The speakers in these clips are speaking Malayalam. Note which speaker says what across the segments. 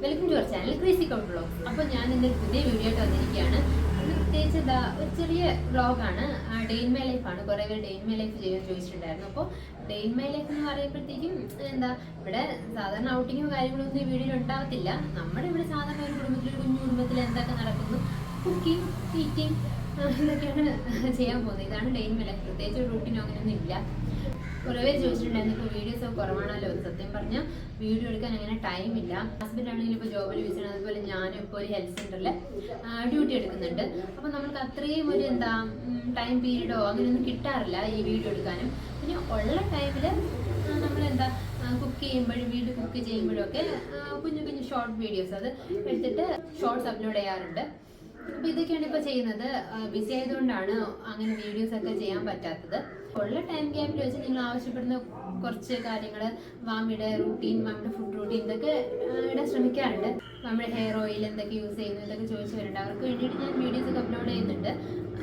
Speaker 1: Welcome to our channel crazy kout vlogs. അപ്പോൾ ഞാൻ ഇന്ന് പുതിയ വീഡിയോ ആയിട്ട് വന്നിരിക്കുകയാണ്. ഇന്ന് പ്രത്യേകിച്ച് ഒരു ചെറിയ വ്ളോഗാണ്. ഡേ ഇൻ മൈ ലൈഫാണ്. കുറേ പേര് ഡേ ഇൻ മൈ ലൈഫ് ചെയ്യാൻ ചോദിച്ചിട്ടുണ്ടായിരുന്നു. അപ്പോൾ ഡേ ഇൻ മൈ ലൈഫ് എന്ന് പറയുമ്പോഴത്തേക്കും ഇവിടെ സാധാരണ ഔട്ടിങ്ങും കാര്യങ്ങളൊന്നും ഈ വീഡിയോയിൽ ഉണ്ടാകത്തില്ല. നമ്മുടെ ഇവിടെ സാധാരണ ഒരു കുടുംബത്തിൽ, ഒരു കുഞ്ഞു കുടുംബത്തിൽ എന്തൊക്കെ നടക്കുന്നു, കുക്കിംഗ്, ഈറ്റിംഗ്, ഇതൊക്കെയാണ് ചെയ്യാൻ പോകുന്നത്. ഇതാണ് ഡേ ഇൻ മൈ ലൈഫ്. പ്രത്യേകിച്ച് ഒരു റൂട്ടീനോ അങ്ങനെയൊന്നും ഇല്ല. കുറേ പേര് ചോദിച്ചിട്ടുണ്ടായിരുന്നു ഇപ്പോൾ വീഡിയോസ് ഒക്കെ കുറവാണല്ലോ. സത്യം പറഞ്ഞാൽ വീഡിയോ എടുക്കാൻ അങ്ങനെ ടൈമില്ല. ഹസ്ബൻഡ് ആണെങ്കിലും ഇപ്പോൾ ജോബിൽ വിളിച്ചാണ്. അതുപോലെ ഞാനും ഇപ്പോൾ ഒരു ഹെൽത്ത് സെൻ്ററിൽ ഡ്യൂട്ടി എടുക്കുന്നുണ്ട്. അപ്പോൾ നമുക്ക് അത്രയും ഒരു ടൈം പീരീഡോ അങ്ങനെയൊന്നും കിട്ടാറില്ല ഈ വീഡിയോ എടുക്കാനും. പിന്നെ ഉള്ള ടൈമിൽ നമ്മൾ കുക്ക് ചെയ്യുമ്പോഴും വീട് കുക്ക് ചെയ്യുമ്പോഴൊക്കെ കുഞ്ഞു കുഞ്ഞു ഷോർട്ട് വീഡിയോസ് അത് എടുത്തിട്ട് ഷോർട്സ് അപ്ലോഡ് ചെയ്യാറുണ്ട്. അപ്പോൾ ഇതൊക്കെയാണ് ഇപ്പോൾ ചെയ്യുന്നത്. ബിസി ആയതുകൊണ്ടാണ് അങ്ങനെ വീഡിയോസ് ഒക്കെ ചെയ്യാൻ പറ്റാത്തത്. ഉള്ള ടൈം ഗ്യാപ്പിൽ വെച്ച് നിങ്ങൾ ആവശ്യപ്പെടുന്ന കുറച്ച് കാര്യങ്ങൾ, മാമിയുടെ റൂട്ടീൻ, മാമിയുടെ ഫുഡ് റൂട്ടീൻ ഇതൊക്കെ ഇടാൻ ശ്രമിക്കാറുണ്ട്. നമ്മുടെ ഹെയർ ഓയിൽ എന്തൊക്കെ യൂസ് ചെയ്യുന്നു ഇതൊക്കെ ചോദിച്ചവരുണ്ട്. അവർക്ക് വേണ്ടിയിട്ട് ഞാൻ വീഡിയോസ് ഒക്കെ അപ്ലോഡ് ചെയ്യുന്നുണ്ട്.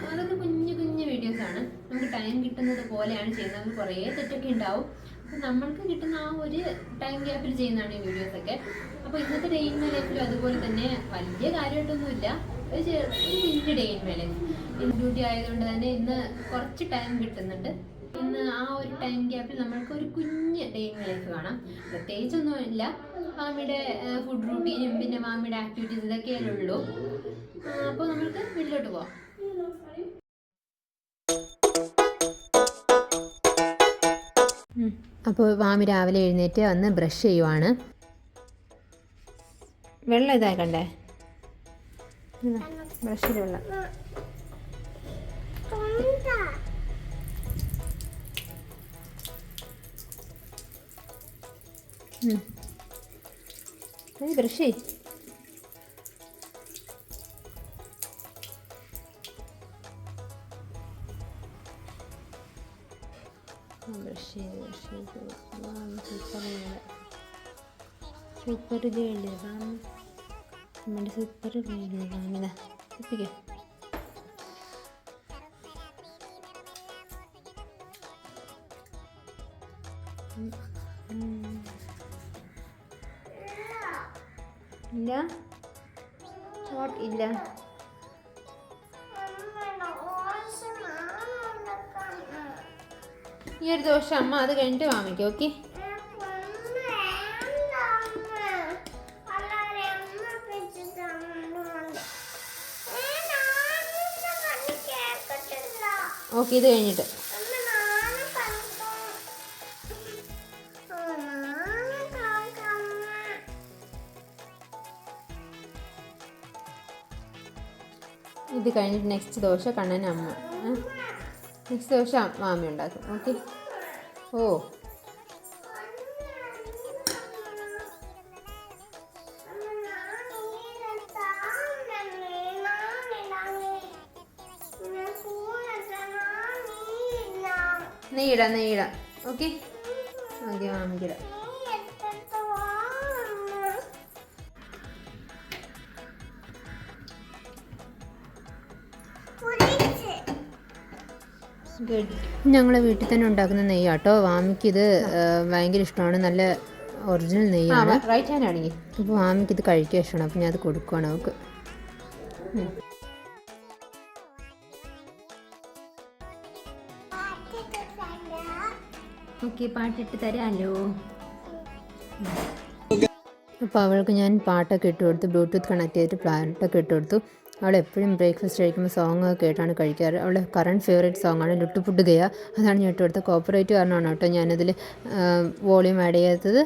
Speaker 1: അതൊക്കെ കുഞ്ഞു കുഞ്ഞു വീഡിയോസാണ്. നമുക്ക് ടൈം കിട്ടുന്നത് പോലെയാണ് ചെയ്യുന്നത്. അത് കുറേ തെറ്റൊക്കെ ഉണ്ടാവും. അപ്പോൾ നമ്മൾക്ക് കിട്ടുന്ന ആ ഒരു ടൈം ഗ്യാപ്പിൽ ചെയ്യുന്നതാണ് ഈ വീഡിയോസൊക്കെ. അപ്പോൾ ഇന്നത്തെ ഡേ ഇൻ മൈ ലൈഫിലും അതുപോലെ തന്നെ വലിയ കാര്യമായിട്ടൊന്നുമില്ല. ഒരു കുഞ്ഞു ഡേ ഇൻ മൈ ലൈഫ്. ഇന്ന് ഡ്യൂട്ടി ആയതുകൊണ്ട് തന്നെ ഇന്ന് കുറച്ച് ടൈം കിട്ടുന്നുണ്ട്. ഇന്ന് ആ ഒരു ടൈം ഗ്യാപ്പിൽ നമ്മൾക്ക് ഒരു കുഞ്ഞ് ഡേ ഇൻ മൈ ലൈഫ് കാണാം. പ്രത്യേകിച്ചൊന്നും ഇല്ല. മാമിയുടെ ഫുഡ് റൂട്ടീനും പിന്നെ മാമിയുടെ ആക്ടിവിറ്റീസ് ഇതൊക്കെയല്ലേ ഉള്ളൂ. അപ്പോൾ നമുക്ക് വീട്ടിലോട്ട് പോവാം. അപ്പോൾ മാമി രാവിലെ എഴുന്നേറ്റ് വന്ന് ബ്രഷ് ചെയ്യുവാണ്. വെള്ളം ഇതാക്കണ്ടേ? ബ്രഷിൽ വെള്ളം. ബ്രഷ് ചെയ്. സൂപ്പർ ഗേള് നമ്മുടെ സൂപ്പർ ഗേള് വാമിതാ ഒപ്പിക്കോ. ഇല്ല വാട്ട് ഇല്ല. ഈ ഒരു ദോശ അമ്മ അത് കഴിഞ്ഞിട്ട് വാങ്ങിക്കും. ഓക്കെ. ഓക്കെ ഇത് കഴിഞ്ഞിട്ട്. ഇത് കഴിഞ്ഞിട്ട് നെക്സ്റ്റ് ദോശ കണ്ണൻ അമ്മ, നെക്സ്റ്റ് ദോശ മാമി ഉണ്ടാക്കും. ഓക്കെ. ഓ നെയ്യിടാം നെയ്യിടാം. ഓക്കെ ഓക്കെ മാമിക്കിടാം. ഞങ്ങളെ വീട്ടിൽ തന്നെ ഉണ്ടാക്കുന്ന നെയ്യാട്ടോ. വാമിക്കിത് ഭയങ്കര ഇഷ്ടമാണ്. നല്ല ഒറിജിനൽ നെയ്യാണ്. റൈറ്റ് ഹാൻഡ് ആണെങ്കിൽ. അപ്പോൾ വാമിക്കിത് കഴിക്കാൻ ഇഷ്ടമാണ്. അപ്പോൾ ഞാൻ അത് കൊടുക്കുവാണ് അവൾക്ക്. ഓക്കെ പാട്ടിട്ട് തരാമല്ലോ. അപ്പോൾ അവൾക്ക് ഞാൻ പാട്ടൊക്കെ ഇട്ട് കൊടുത്തു. ബ്ലൂടൂത്ത് കണക്ട് ചെയ്തിട്ട് പാട്ടൊക്കെ ഇട്ട് കൊടുത്തു. അവൾ എപ്പോഴും ബ്രേക്ക്ഫാസ്റ്റ് കഴിക്കുമ്പോൾ സോങ് ഒക്കെ കേട്ടാണ് കഴിക്കാറ്. അവളുടെ കറണ്ട് ഫേവറേറ്റ് സോങ്ങാണ് ലുട്ടു പുട്ട് ഗയ. അതാണ് ഞാൻ ഇട്ട് കൊടുത്തത്. കോപ്പറേറ്റ് കാരണമാണ് കേട്ടോ ഞാനതിൽ വോളിയം ആഡ് ചെയ്യാത്തത്.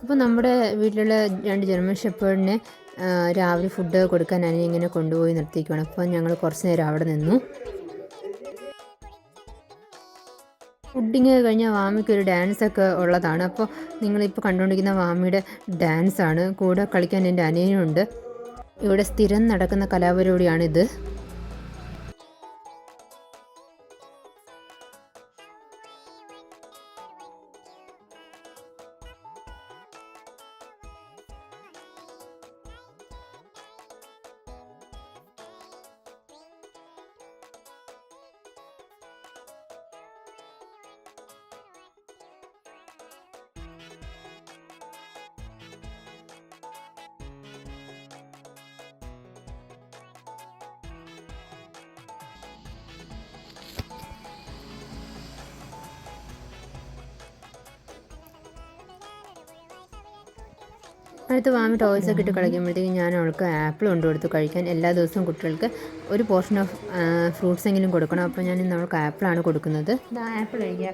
Speaker 1: അപ്പോൾ നമ്മുടെ വീട്ടിലുള്ള 2 ജർമ്മൻ ഷെപ്പേർഡിനെ രാവിലെ ഫുഡ് കൊടുക്കാൻ അനി ഇങ്ങനെ കൊണ്ടുപോയി നിർത്തിക്കുകയാണ്. അപ്പോൾ ഞങ്ങൾ കുറച്ച് നേരം അവിടെ നിന്നു. ഫുഡിങ് കഴിഞ്ഞാൽ വാമിക്കൊരു ഡാൻസൊക്കെ ഉള്ളതാണ്. അപ്പോൾ നിങ്ങളിപ്പോൾ കണ്ടുകൊണ്ടിരിക്കുന്ന വാമിയുടെ ഡാൻസാണ്. കൂടെ കളിക്കാൻ എൻ്റെ അനിയനുണ്ട്. ഇവിടെ സ്ഥിരം നടക്കുന്ന കലാപരിപാടിയാണിത്. അടുത്ത് വാമി ടോയ്സൊക്കെ ഇട്ട് കളിക്കുമ്പോഴത്തേക്കും ഞാൻ അവൾക്ക് ആപ്പിൾ കൊണ്ടുകൊടുത്തു കഴിക്കാൻ. എല്ലാ ദിവസവും കുട്ടികൾക്ക് ഒരു പോർഷൻ ഓഫ് ഫ്രൂട്ട്സ് എങ്കിലും കൊടുക്കണം. അപ്പോൾ ഞാൻ ഇന്ന് അവൾക്ക് ആപ്പിളാണ് കൊടുക്കുന്നത്. ആപ്പിൾ കഴിക്കുക.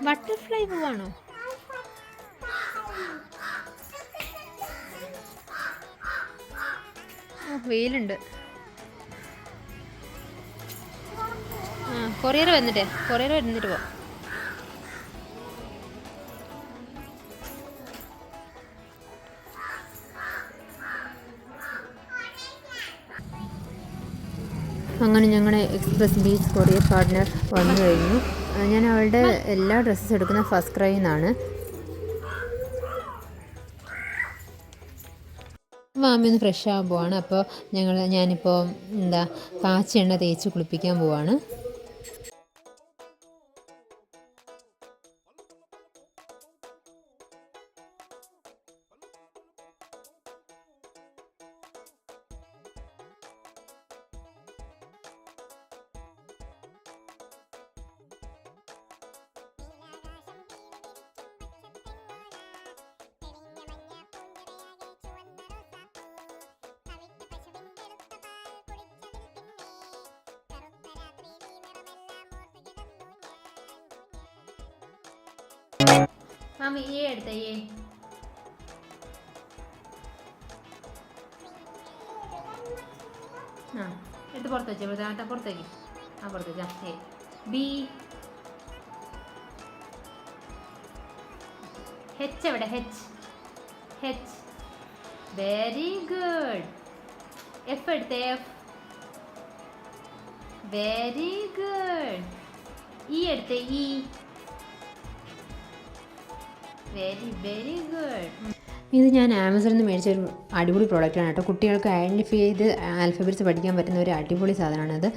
Speaker 1: ബട്ടർഫ്ലൈ പൂവാണോ? വെയിലുണ്ട്. കൊറിയർ വന്നിട്ട് പോ. അങ്ങനെ ഞങ്ങളുടെ എക്സ്പ്രസ് ബീച്ച് കൊറിയർ പാർട്ട്ണർ വന്നു കഴിഞ്ഞു. ഞാൻ അവളുടെ എല്ലാ ഡ്രസ്സസ് എടുക്കുന്ന ഫസ്റ്റ് ക്രൈയിൽ നിന്നാണ്. മാമി ഒന്ന് ഫ്രഷ് ആകാൻ പോവാണ്. അപ്പോൾ ഞാനിപ്പോൾ കാച്ചി എണ്ണ തേച്ച് കുളിപ്പിക്കാൻ പോവാണ്. മാമി എടുത്ത എടുത്ത് പുറത്ത് വെച്ചേ. പുറത്തേക്ക് പുറത്ത് വെച്ചാ. ബി ഹെച്ച് എവിടെ? ഹെച്ച്. Very good. എഫ് എടുത്തേ. എഫ്. Very good. ഇ എടുത്തേ. ഇ. Very good. ഇത് ഞാൻ ആമസോണിൽ നിന്ന് മേടിച്ച ഒരു അടിപൊളി പ്രോഡക്റ്റാണ് കേട്ടോ. കുട്ടികൾക്ക് ഐഡൻറ്റിഫൈ ചെയ്ത് ആൽഫബറ്റ്സ് പഠിക്കാൻ പറ്റുന്ന ഒരു അടിപൊളി സാധനമാണത്.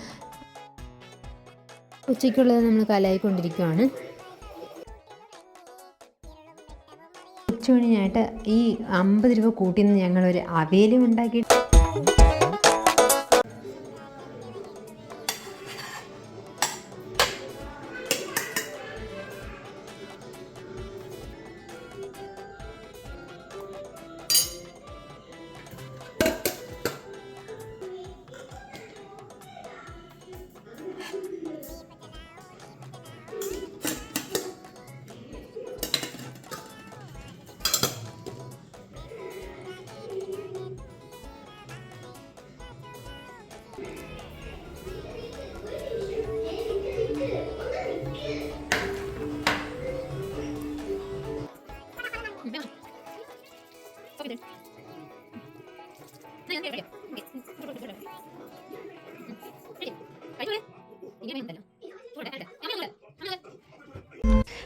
Speaker 1: ഉച്ചയ്ക്കുള്ളത് നമ്മൾ കലായിക്കൊണ്ടിരിക്കുകയാണ്. ഉച്ചമണിയായിട്ട് ഈ 50 രൂപ കൂട്ടി നിന്ന് ഞങ്ങളൊരു അവിയലും ഉണ്ടാക്കി.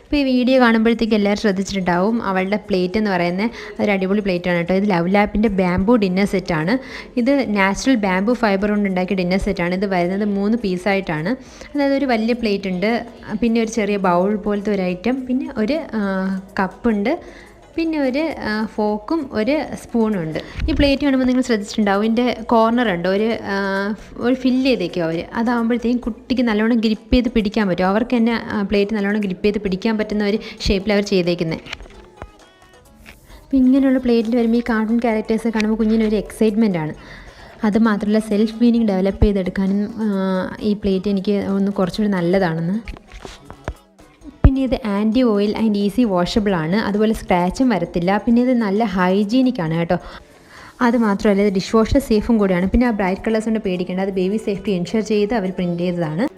Speaker 1: അപ്പോൾ ഈ വീഡിയോ കാണുമ്പോഴത്തേക്ക് എല്ലാവരും ശ്രദ്ധിച്ചിട്ടുണ്ടാവും. അവളുടെ പ്ലേറ്റ് എന്ന് പറയുന്നത് അതൊരു അടിപൊളി പ്ലേറ്റാണ് കേട്ടോ. ഇത് ലവ് ലാപ്പിൻ്റെ ബാംബു ഡിന്നർ സെറ്റാണ്. ഇത് നാച്ചുറൽ ബാംബു ഫൈബർ കൊണ്ട് ഉണ്ടാക്കിയ ഡിന്നർ സെറ്റാണ്. ഇത് വരുന്നത് 3 പീസായിട്ടാണ്. അതായത് ഒരു വലിയ പ്ലേറ്റ് ഉണ്ട്, പിന്നെ ഒരു ചെറിയ ബൗൾ പോലത്തെ ഒരു ഐറ്റം, പിന്നെ ഒരു കപ്പുണ്ട്, പിന്നെ ഒരു ഫോക്കും ഒരു സ്പൂണും ഉണ്ട്. ഈ പ്ലേറ്റ് കാണുമ്പോൾ നിങ്ങൾ ശ്രദ്ധിച്ചിട്ടുണ്ടാവും, ഇതിൻ്റെ കോർണർ ഉണ്ട്, ഒരു ഫില്ല് ചെയ്തേക്കും അവർ. അതാകുമ്പോഴത്തേക്കും കുട്ടിക്ക് നല്ലോണം ഗ്രിപ്പ് ചെയ്ത് പിടിക്കാൻ പറ്റും. അവർക്ക് തന്നെ പ്ലേറ്റ് നല്ലോണം ഗ്രിപ്പ് ചെയ്ത് പിടിക്കാൻ പറ്റുന്ന ഒരു ഷേപ്പിൽ അവർ ചെയ്തേക്കുന്നത്. അപ്പോൾ ഇങ്ങനെയുള്ള പ്ലേറ്റിൽ വരുമ്പോൾ ഈ കാർട്ടൂൺ ക്യാരക്ടേഴ്സ് കാണുമ്പോൾ കുഞ്ഞിനൊരു എക്സൈറ്റ്മെൻ്റ് ആണ്. അത് മാത്രമല്ല സെൽഫ് മീനിങ് ഡെവലപ്പ് ചെയ്തെടുക്കാനും ഈ പ്ലേറ്റ് എനിക്ക് ഒന്ന് കുറച്ചുകൂടി നല്ലതാണെന്ന്. പിന്നെ ഇത് anti oil and easy washable ആണ്, അതുപോലെ സ്ക്രാച്ചും വരത്തില്ല. പിന്നെ ഇത് നല്ല ഹൈജീനിക് ആണ് കേട്ടോ. അത് മാത്രമല്ല ഇത് ഡിഷ് വാഷർ സേഫും കൂടിയാണ്. പിന്നെ ആ ബ്രൈറ്റ് കളേഴ്സ് കൊണ്ട് പേടിക്കേണ്ട, അത് ബേബി സേഫ്റ്റി എൻഷുർ ചെയ്ത് അവർ പ്രിൻറ്റ് ചെയ്തതാണ്.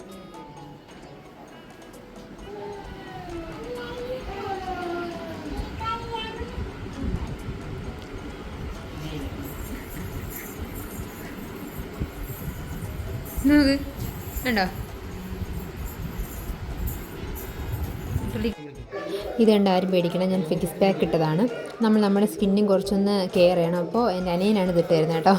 Speaker 1: ഉണ്ടോ ഇതുണ്ട്, ആരും പേടിക്കണം. ഞാൻ ഫേസ് പാക്ക് ഇട്ടതാണ്. നമ്മുടെ സ്കിന്നും കുറച്ചൊന്ന് കെയർ ചെയ്യണം. അപ്പോൾ എൻ്റെ അനിയനാണ് ഇതിട്ട് തരുന്നത് കേട്ടോ.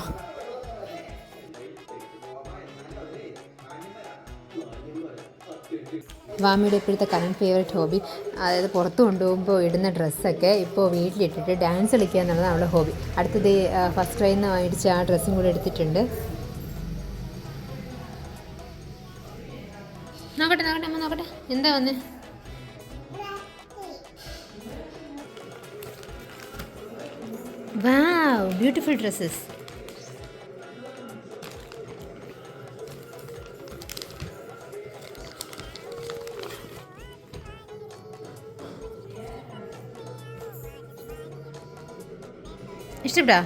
Speaker 1: വാമിയുടെ ഇപ്പോഴത്തെ കറണ്ട് ഫേവറേറ്റ് ഹോബി, അതായത് പുറത്ത് കൊണ്ടുപോകുമ്പോൾ ഇടുന്ന ഡ്രസ്സൊക്കെ ഇപ്പോൾ വീട്ടിലിട്ടിട്ട് ഡാൻസ് കളിക്കുക എന്നുള്ളതാണ് അവളുടെ ഹോബി. അടുത്തത് ഫസ്റ്റ് ട്രൈയിൽ നിന്ന് മേടിച്ച ആ ഡ്രസ്സും കൂടെ എടുത്തിട്ടുണ്ട്. നോക്കട്ടെ അമ്മ നോക്കട്ടെ, എന്താ വന്നേ? വാവ്, ബ്യൂട്ടിഫുൾ ഡ്രസ്സസ്. ഇഷ്ടപ്പെട്ടാ?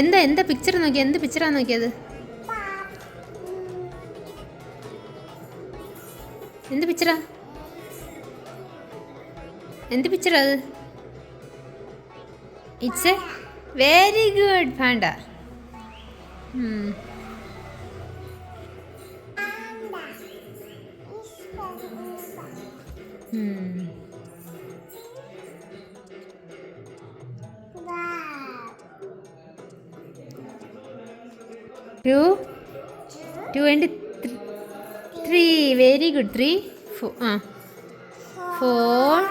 Speaker 1: എന്താ പിക്ചർ നോക്കിയാ? എന്ത് പിക്ചറാണ് നോക്കിയത്? എന്ത് പിക്ചറാ? എന്ത് പിക്ചറാ അത്? It's A very good Panda. Two and three. Very good. 3, 4, 4,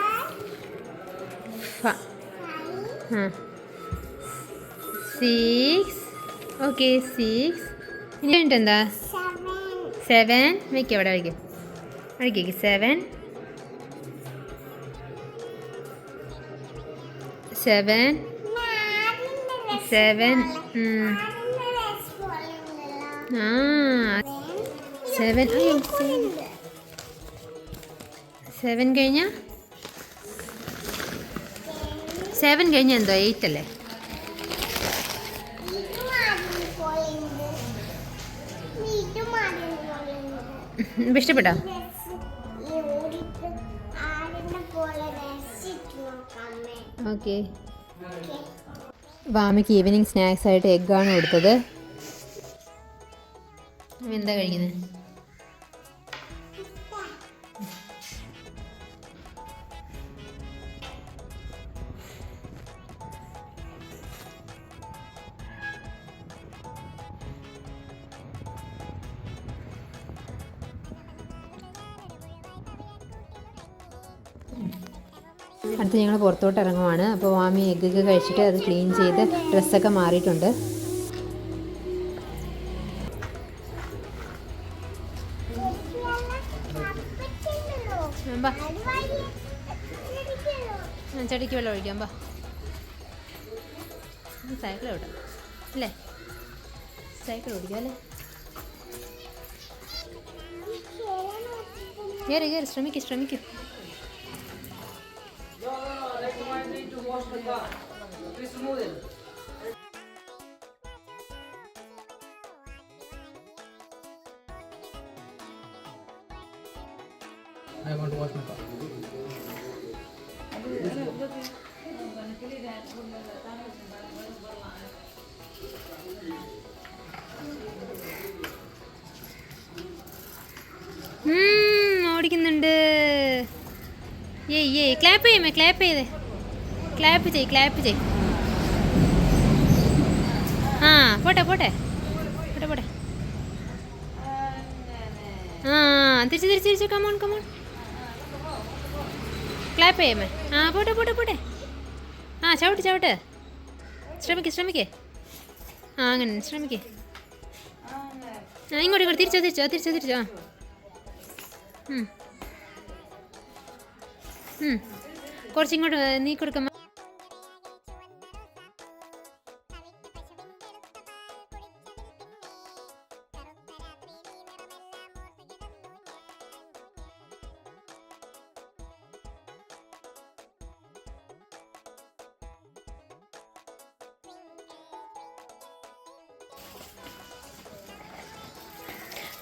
Speaker 1: 5, 6. Okay, 6. ഇനി എന്താ? 7. വയ്ക്കുക, അവിടെ വയ്ക്കുക. 7. 7. 7. 7 കഴിഞ്ഞ 7 കഴിഞ്ഞ എന്തോ 8 അല്ലേ? ഇഷ്ടപ്പെട്ടോ? ഓക്കെ. വാമിക്ക് ഈവനിങ് സ്നാക്സ് ആയിട്ട് എഗ്ഗാണ് കൊടുത്തത്. എന്താ കഴിക്കുന്നത്? അടുത്ത് ഞങ്ങൾ പുറത്തോട്ട് ഇറങ്ങുവാണ്. അപ്പോൾ വാമി എഗ്ഗൊക്കെ കഴിച്ചിട്ട് അത് ക്ലീൻ ചെയ്ത് ഡ്രസ്സൊക്കെ മാറിയിട്ടുണ്ട്. ചെടിക്ക് വെള്ളം ഒഴിക്കാം. സൈക്കിൾ ഓടാം അല്ലേ? സൈക്കിൾ ഓടിക്കാം അല്ലേ? കയറി ശ്രമിക്കും.
Speaker 2: I want to wash my car.
Speaker 1: ഓടിക്കുന്നുണ്ട്. ക്ലാപ്പ് ചെയ്യുമേ, ക്ലാപ്പ് ചെയ്. ആ പോട്ടെ. ആ തിരിച്ച് കമോൺ. ക്ലാപ്പ് ചെയ്യുമേ. ആ പോട്ടെ. ആ ചവിട്ട്. ശ്രമിക്കേ. ആ അങ്ങനെ ശ്രമിക്കേ. ആ ഇങ്ങോട്ട് തിരിച്ചോ. കുറച്ചിങ്ങോട്ട് നീ കൊടുക്കാം.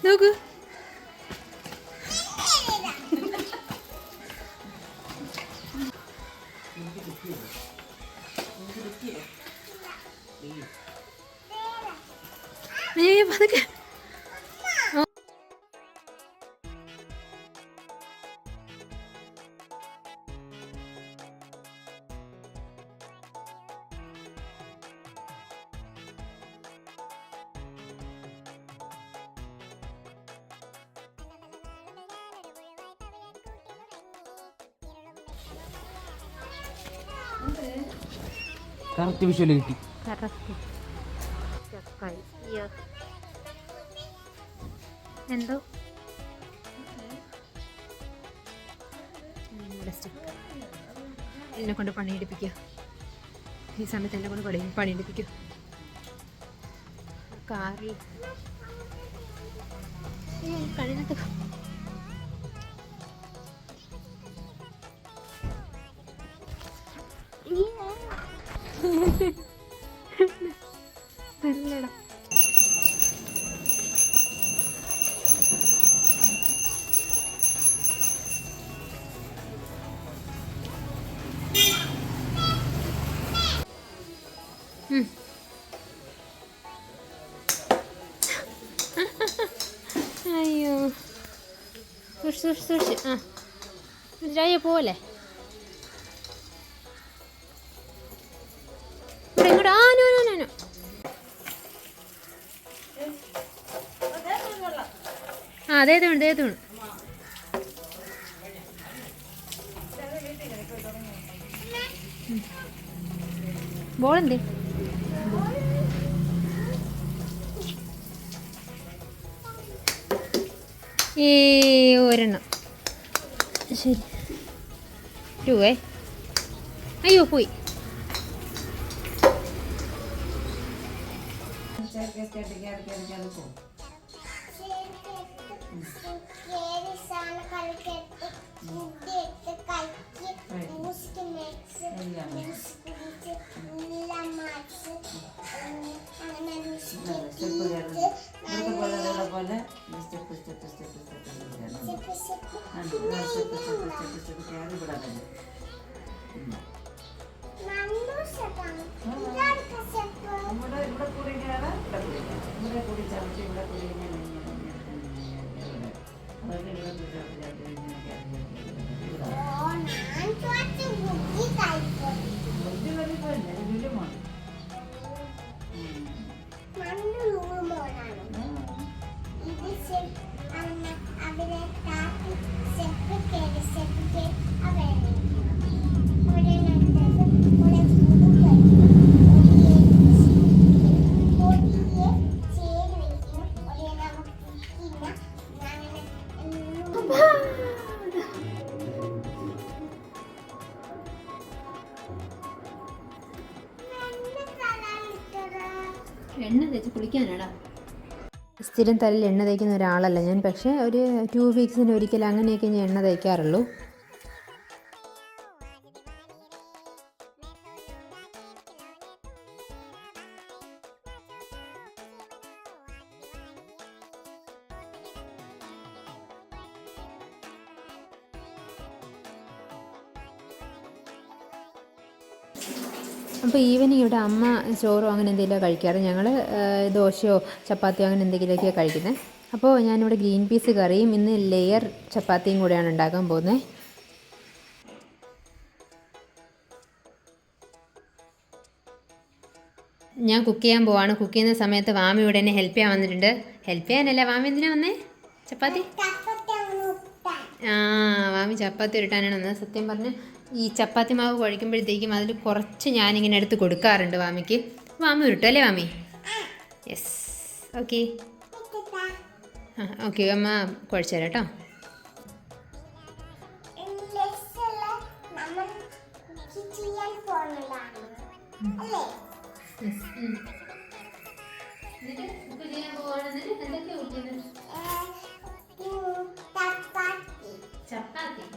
Speaker 1: നോക്ക്. പതുക്കെ.
Speaker 2: കറക്റ്റ് വിഷ്വല് കിട്ടി.
Speaker 1: എന്തോ എന്നെ കൊണ്ട് പണിയെടുപ്പിക്കുക. ഈ സമയത്ത് എന്നെ കൊണ്ട് പണിയെടുപ്പിക്കുക. കാറിൽ കഴിഞ്ഞിട്ട് നല്ലടാ. അയ്യോ സൂക്ഷിച്ച്. ആ ചായ പോലെ ഇങ്ങോട്ട്. ആ നോ. ആ അതേ തോണു. ബോളെന്തേ? ഒരെണ്ണം. ശരി. 2 അയ്യോ പോയി. എണ്ണ തേച്ച് കുളിക്കാനാടാ. സ്ഥിരം തലയിൽ എണ്ണ തേക്കുന്ന ഒരാളല്ല ഞാൻ. പക്ഷേ ഒരു 2 വീക്സിന് ഒരിക്കൽ അങ്ങനെയൊക്കെ ഞാൻ എണ്ണ തേക്കാറുള്ളൂ. അപ്പോൾ ഈവനിങ് ഇവിടെ അമ്മ ചോറോ അങ്ങനെ എന്തെങ്കിലുമോ കഴിക്കാറ്. ഞങ്ങൾ ദോശയോ ചപ്പാത്തിയോ അങ്ങനെ എന്തെങ്കിലുമൊക്കെയാണ് കഴിക്കുന്നത്. അപ്പോൾ ഞാനിവിടെ ഗ്രീൻ പീസ് കറിയും ഇന്ന് ലെയർ ചപ്പാത്തിയും കൂടെയാണ് ഉണ്ടാക്കാൻ പോകുന്നത്. ഞാൻ കുക്ക് ചെയ്യാൻ പോവാണ്. കുക്ക് ചെയ്യുന്ന സമയത്ത് വാമി ഇവിടെ എന്നെ ഹെൽപ്പ് ചെയ്യാൻ വന്നിട്ടുണ്ട്. ഹെൽപ്പ് ചെയ്യാനല്ല, വാമി എന്തിനാ വന്നേ? ചപ്പാത്തി. വാമി ചപ്പാത്തി ഉരുട്ടാനാണ് വന്നത്. സത്യം പറഞ്ഞ് ഈ ചപ്പാത്തി മാവ് കുഴയ്ക്കുമ്പോഴത്തേക്കും അതിൽ കുറച്ച് ഞാനിങ്ങനെ എടുത്ത് കൊടുക്കാറുണ്ട് വാമിക്ക്. വാമി ഉരുട്ടും അല്ലേ വാമി? യെസ്. ഓക്കെ ഓക്കെ അമ്മ കുഴച്ച് തരാം കേട്ടോ.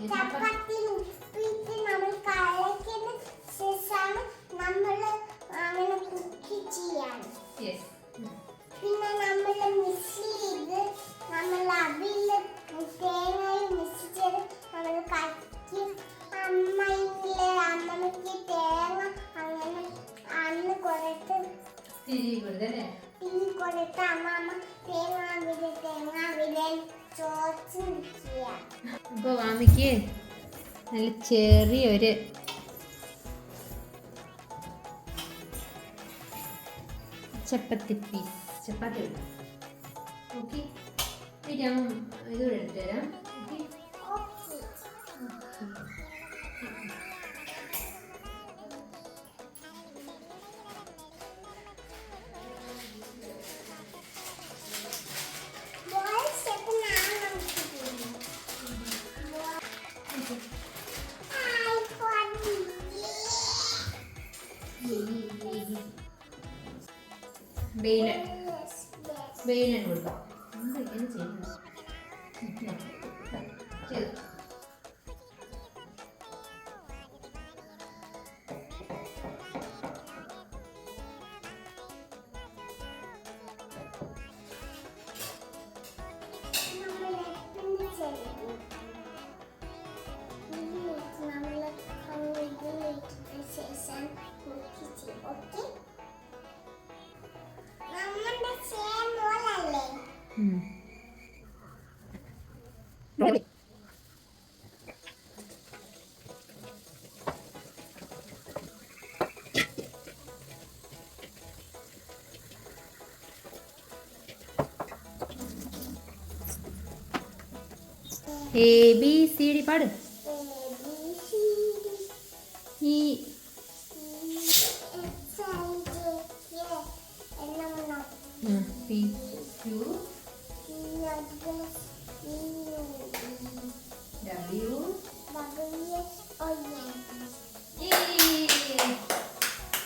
Speaker 3: ചപ്പാത്തി ഉപ്പിട്ട് നമ്മൾ കലക്കിന് ശേഷമാണ് നമ്മൾ അങ്ങനെ കുക്ക് ചെയ്യാൻ. പിന്നെ നമ്മൾ മിക്സ് ചെയ്ത്
Speaker 1: തിരികെ കൊടുത്തല്ലേ?
Speaker 3: തിരി കൊടുത്ത് അമ്മമ്മ തേങ്ങ ചോദിച്ച് നിൽക്കുക.
Speaker 1: അപ്പോൾ മാമിക്ക് നല്ല ചെറിയൊരു ചപ്പാത്തി പീസ് ചപ്പാത്തി എടുക്കാം. ഓക്കെ, ഞാൻ ഇതുകൂടെ എടുത്തു തരാം. ഓക്കെ, വെയിലൻ കൊടുക്കാം. എന്താ ഇങ്ങനെ ചെയ്യുന്നത്? ചെയ്തു. ABCD പാട്. ഈ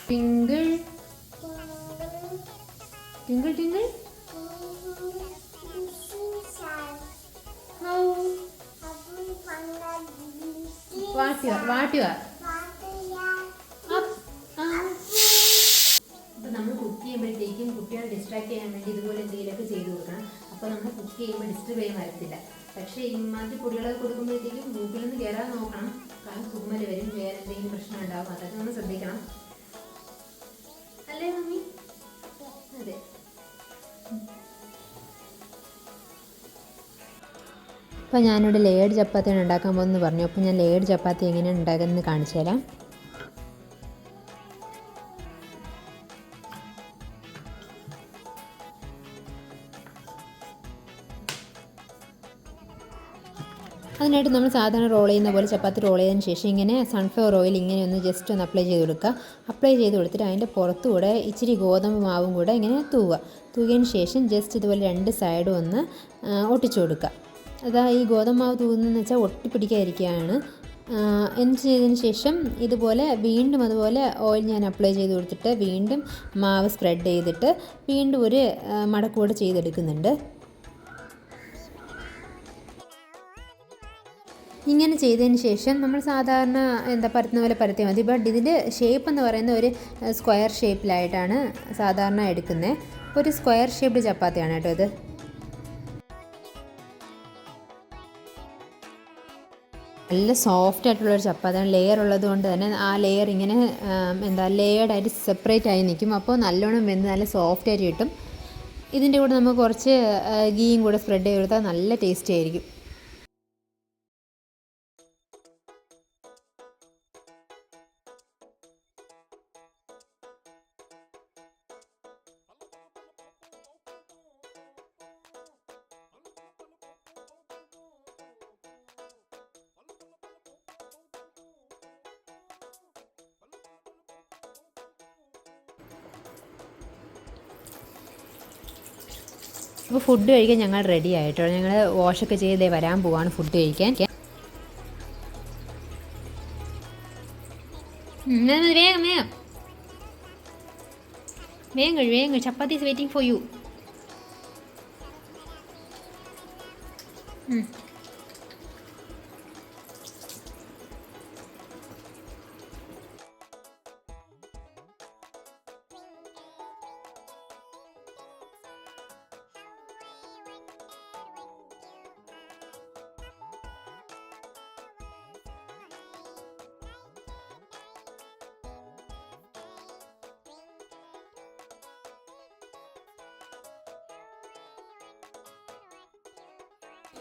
Speaker 1: twinkle twinkle twinkle how what you are. അപ്പോൾ നമ്മൾ കുക്ക് ചെയ്യുമ്പോഴത്തേക്കും കുട്ടികളെ ഡിസ്ട്രാക്ട് ചെയ്യാൻ വേണ്ടി ഇതുപോലെ എന്തെങ്കിലുമൊക്കെ ചെയ്ത് കൊടുക്കണം. അപ്പോൾ നമ്മൾ കുക്ക് ചെയ്യുമ്പോൾ ഡിസ്റ്റർബ് ചെയ്യാൻ വരത്തില്ല. പക്ഷേ ഇമാതിരി പൊടികളൊക്കെ കൊടുക്കുമ്പോഴത്തേക്കും മൂക്കിലൊന്ന് കയറാൻ നോക്കണം. കാരണം തുമ്മൽ വരും, വേറെ എന്തെങ്കിലും പ്രശ്നം ഉണ്ടാവും. അതൊക്കെ നമ്മൾ ശ്രദ്ധിക്കണം. അല്ലേ മമ്മി? അതെ. അപ്പോൾ ഞാനിവിടെ ലേയർഡ് ചപ്പാത്തിയാണ് ഉണ്ടാക്കാൻ പോകുന്നത് പറഞ്ഞു. അപ്പോൾ ഞാൻ ലേയർഡ് ചപ്പാത്തി എങ്ങനെയാണ് ഉണ്ടാക്കുന്നത് കാണിച്ചു തരാം. അതിനായിട്ട് നമ്മൾ സാധാരണ റോൾ ചെയ്യുന്ന പോലെ ചപ്പാത്തി റോൾ ചെയ്തതിന് ശേഷം ഇങ്ങനെ സൺഫ്ലവർ ഓയിൽ ഇങ്ങനെ ഒന്ന് ജസ്റ്റ് ഒന്ന് അപ്ലൈ ചെയ്ത് കൊടുക്കുക. അപ്ലൈ ചെയ്ത് കൊടുത്തിട്ട് അതിൻ്റെ പുറത്തുകൂടെ ഇച്ചിരി ഗോതമ്പ് മാവും കൂടെ ഇങ്ങനെ തൂകിയതിന് ശേഷം ജസ്റ്റ് ഇതുപോലെ രണ്ട് സൈഡും ഒന്ന് ഒട്ടിച്ചു കൊടുക്കുക. അതാ ഈ ഗോതമ്പ് മാവ് തൂകുന്നതെന്ന് വെച്ചാൽ ഒട്ടിപ്പിടിക്കാതിരിക്കുകയാണ്. എന്ത് ചെയ്തതിന് ശേഷം ഇതുപോലെ വീണ്ടും അതുപോലെ ഓയിൽ ഞാൻ അപ്ലൈ ചെയ്ത് കൊടുത്തിട്ട് വീണ്ടും മാവ് സ്പ്രെഡ് ചെയ്തിട്ട് വീണ്ടും ഒരു മടക്കൂടെ ചെയ്തെടുക്കുന്നുണ്ട്. ഇങ്ങനെ ചെയ്തതിന് ശേഷം നമ്മൾ സാധാരണ പരത്തുന്ന പോലെ പരത്തിയാൽ മതി. ബട്ട് ഇതിൻ്റെ ഷേപ്പ് എന്ന് പറയുന്ന ഒരു സ്ക്വയർ ഷേപ്പിലായിട്ടാണ് സാധാരണ എടുക്കുന്നത്. ഒരു സ്ക്വയർ ഷേപ്ഡ് ചപ്പാത്തിയാണ് കേട്ടോ ഇത്. നല്ല സോഫ്റ്റ് ആയിട്ടുള്ളൊരു ചപ്പാത്തിയാണ്. ലെയർ ഉള്ളത് കൊണ്ട് തന്നെ ആ ലെയർ ഇങ്ങനെ ലെയർഡായിട്ട് സെപ്പറേറ്റ് ആയി നിൽക്കും. അപ്പോൾ നല്ലോണം വെന്ത് നല്ല സോഫ്റ്റ് ആയിട്ട് കിട്ടും. ഇതിൻ്റെ കൂടെ നമുക്ക് കുറച്ച് ഗീയും കൂടെ സ്പ്രെഡ് ചെയ്ത് കൊടുത്താൽ നല്ല ടേസ്റ്റി ആയിരിക്കും. അപ്പോൾ ഫുഡ് കഴിക്കാൻ ഞങ്ങൾ റെഡി ആയിട്ടോ. ഞങ്ങൾ വാഷൊക്കെ ചെയ്തേ വരാൻ പോവാണ് ഫുഡ് കഴിക്കാൻ. വേഗം വേഗം വേഗം വേഗം, ചപ്പാത്തി ഈസ് വെയിറ്റിംഗ് ഫോർ യു.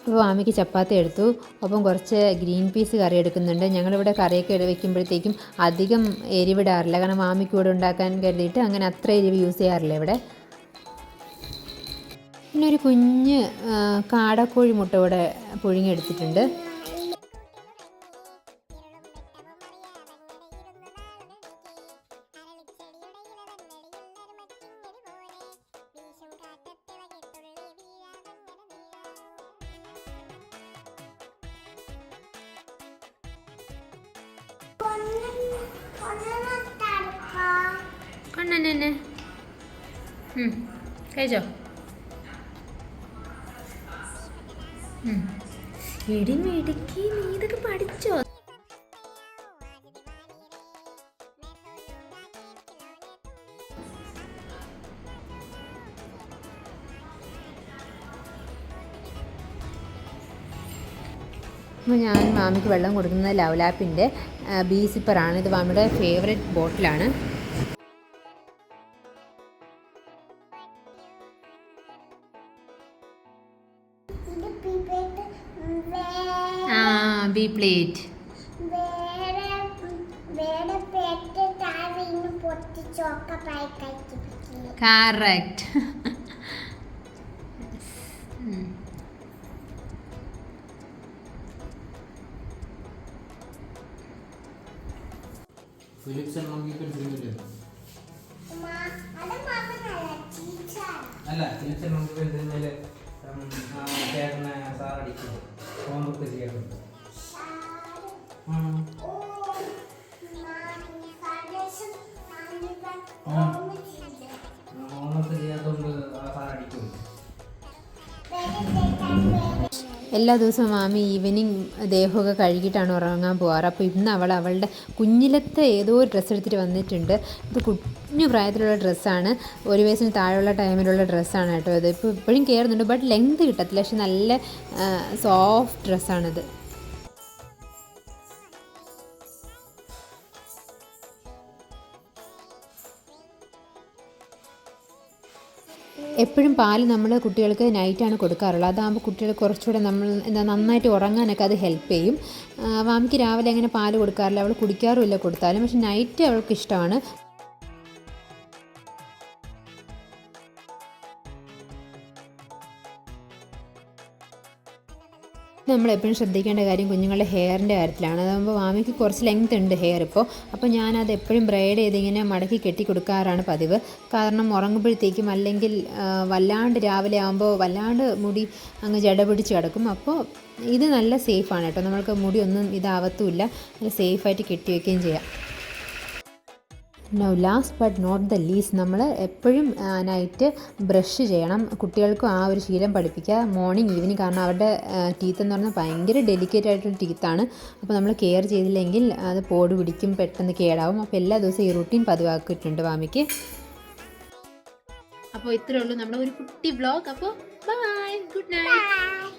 Speaker 1: അപ്പോൾ മാമിക്ക് ചപ്പാത്തി എടുത്തു. ഒപ്പം കുറച്ച് ഗ്രീൻ പീസ് കറി എടുക്കുന്നുണ്ട്. ഞങ്ങളിവിടെ കറിയൊക്കെ വെക്കുമ്പോഴത്തേക്കും അധികം എരിവിടാറില്ല, കാരണം മാമിക്ക് ഇവിടെ ഉണ്ടാക്കാൻ കരുതിയിട്ട് അങ്ങനെ അത്ര എരിവ് യൂസ് ചെയ്യാറില്ല ഇവിടെ. പിന്നെ ഒരു കുഞ്ഞ് കാടക്കോഴി മുട്ട ഇവിടെ പുഴുങ്ങിയെടുത്തിട്ടുണ്ട്. കണ്ണനെ കഴിച്ചോ? എടി മിടുക്കി, നീ ഇതൊക്കെ പഠിച്ചോ? അപ്പോൾ ഞാൻ മാമിക്ക് വെള്ളം കൊടുക്കുന്നത് ലവ്ലാപ്പിൻ്റെ ബി സിപ്പറാണ്. ഇത് മാമിയുടെ ഫേവറേറ്റ് ബോട്ടിലാണ്. B plate. കറക്റ്റ്.
Speaker 2: ഫിലിപ്സ് അല്ല, ഫിലിപ്സ് നമുക്ക് ചേട്ടനെ സാറടിക്കും, ഹോംവർക്ക് ചെയ്യാറുണ്ട്. ഹോംവർക്ക് ചെയ്യാത്തതുകൊണ്ട് സാറടിക്കും.
Speaker 1: എല്ലാ ദിവസവും മാമി ഈവനിങ് ദേഹമൊക്കെ കഴുകിയിട്ടാണ് ഉറങ്ങാൻ പോകാറ്. അപ്പോൾ ഇന്ന് അവളുടെ കുഞ്ഞിലത്തെ ഏതോ ഒരു ഡ്രസ്സ് എടുത്തിട്ട് വന്നിട്ടുണ്ട്. ഇത് കുഞ്ഞു പ്രായത്തിലുള്ള ഡ്രസ്സാണ്, ഒരു വയസ്സിന് താഴെയുള്ള ടൈമിലുള്ള ഡ്രസ്സാണ് കേട്ടോ. ഇത് ഇപ്പോൾ ഇപ്പോഴും കയറുന്നുണ്ട്, ബട്ട് ലെങ്ത് കിട്ടത്തില്ല, പക്ഷെ നല്ല സോഫ്റ്റ് ഡ്രസ്സാണിത്. എപ്പോഴും പാല് നമ്മൾ കുട്ടികൾക്ക് നൈറ്റാണ് കൊടുക്കാറുള്ളത്. അതാകുമ്പോൾ കുട്ടികൾ കുറച്ചുകൂടെ നമ്മൾ നന്നായിട്ട് ഉറങ്ങാനൊക്കെ അത് ഹെൽപ്പ് ചെയ്യും. മാമിക്ക് രാവിലെ അങ്ങനെ പാല് കൊടുക്കാറില്ല, അവൾ കുടിക്കാറുമില്ല കൊടുത്താലും, പക്ഷെ നൈറ്റ് അവൾക്ക് ഇഷ്ടമാണ്. നമ്മളെപ്പോഴും ശ്രദ്ധിക്കേണ്ട കാര്യം കുഞ്ഞുങ്ങളുടെ ഹെയറിൻ്റെ കാര്യത്തിലാണ്. അതാകുമ്പോൾ മാമിക്ക് കുറച്ച് ലെങ്ത് ഉണ്ട് ഹെയർ ഇപ്പോൾ. അപ്പോൾ ഞാനത് എപ്പോഴും ബ്രൈഡ് ചെയ്തിങ്ങനെ മടക്കി കെട്ടി കൊടുക്കാറാണ് പതിവ്. കാരണം ഉറങ്ങുമ്പോഴത്തേക്കും അല്ലെങ്കിൽ വല്ലാണ്ട് രാവിലെ ആകുമ്പോൾ വല്ലാണ്ട് മുടി അങ്ങ് ജട പിടിച്ച് കിടക്കും. അപ്പോൾ ഇത് നല്ല സേഫാണ് കേട്ടോ, നമ്മൾക്ക് മുടിയൊന്നും ഇതാവത്തുമില്ല, നല്ല സേഫായിട്ട് കെട്ടി വയ്ക്കുകയും ചെയ്യാം. No last but not the least, നമ്മൾ എപ്പോഴും നൈറ്റ് ബ്രഷ് ചെയ്യണം. കുട്ടികൾക്കും ആ ഒരു ശീലം പഠിപ്പിക്കുക, മോർണിംഗ് ഈവനിങ്. കാരണം അവരുടെ ടീത്ത് എന്ന് പറഞ്ഞാൽ ഭയങ്കര ഡെലിക്കേറ്റ് ആയിട്ടുള്ള ടീത്താണ്. അപ്പോൾ നമ്മൾ കെയർ ചെയ്തില്ലെങ്കിൽ അത് പോട് പിടിക്കും, പെട്ടെന്ന് കേടാവും. അപ്പോൾ എല്ലാ ദിവസവും ഈ റുട്ടീൻ പതിവാക്കിയിട്ടുണ്ട് മാമിക്ക്. അപ്പോൾ ഇത്രയേ ഉള്ളൂ നമ്മുടെ ഒരു കുട്ടി വ്ളോഗ്. അപ്പോൾ ബൈ, ഗുഡ് നൈറ്റ്.